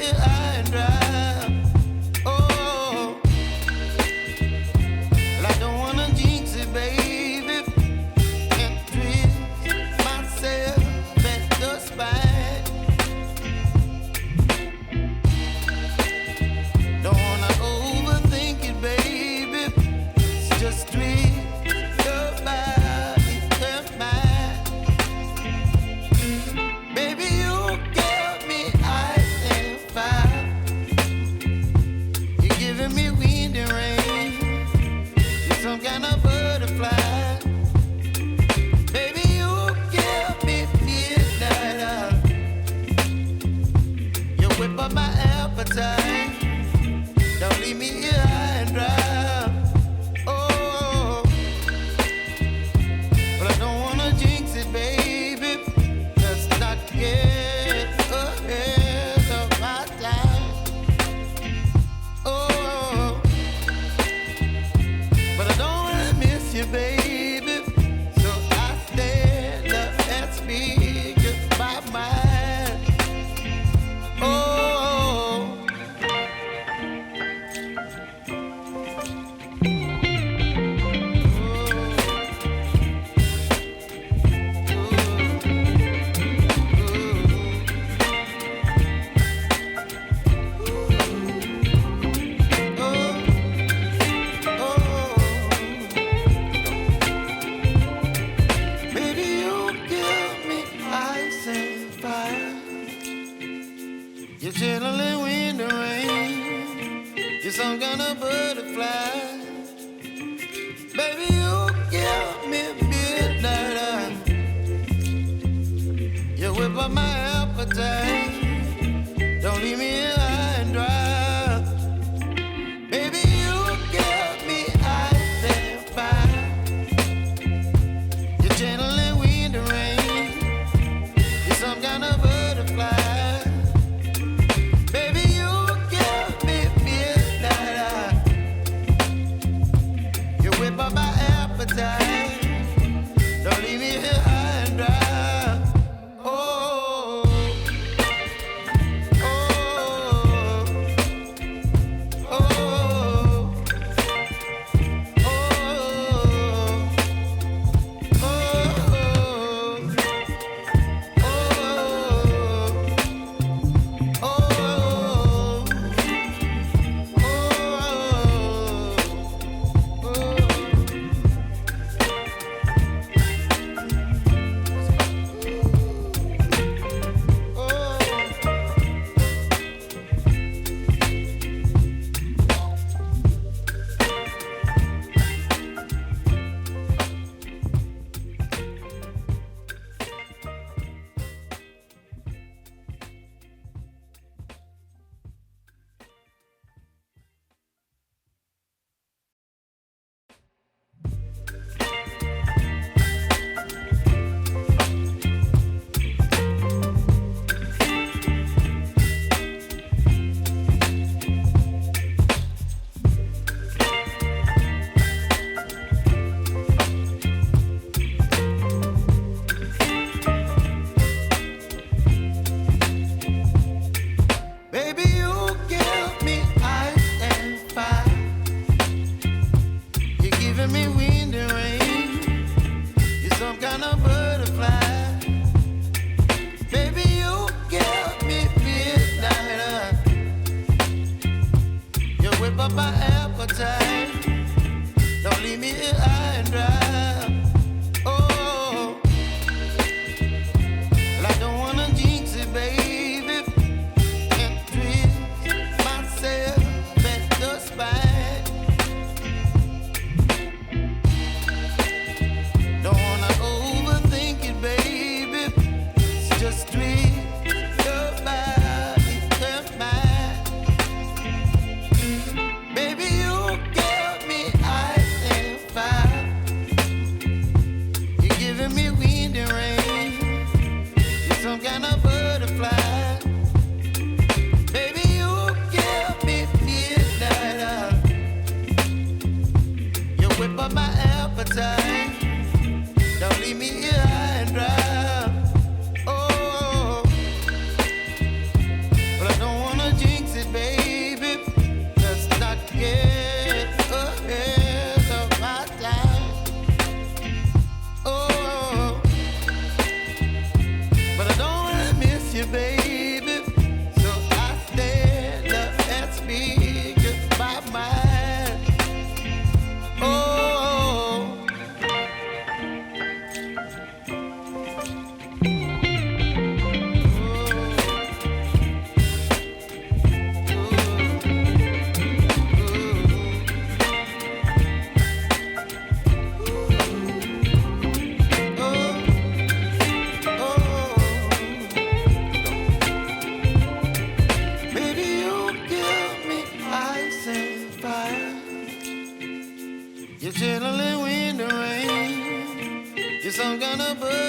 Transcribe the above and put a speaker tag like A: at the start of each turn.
A: here high and dry. Oh, well, I don't wanna jinx it, baby, and twist myself at the spine. Don't wanna overthink it, baby. It's just twist your body and mine. Baby, you give me ice and fire. You're giving me wind and rain. You're some kind of butterfly. Baby, you give me midnight. You whip up my appetite. Don't leave me here high and dry. Oh, but I don't wanna jinx it, baby. Let's not get ahead of my time. Oh, but I don't wanna miss you, baby. So I stand up and speak my mind. Oh. You're chilling wind and rain. You're some kind of butterfly. Baby, you give me midnight. You whip up my appetite. Don't leave me here high and dry. Baby, you give me ice and fire. You're channeling wind and rain. You're some kind of butterfly. Don't leave me here high and dry. Oh, oh, oh, oh, Baby, you some kind of bug.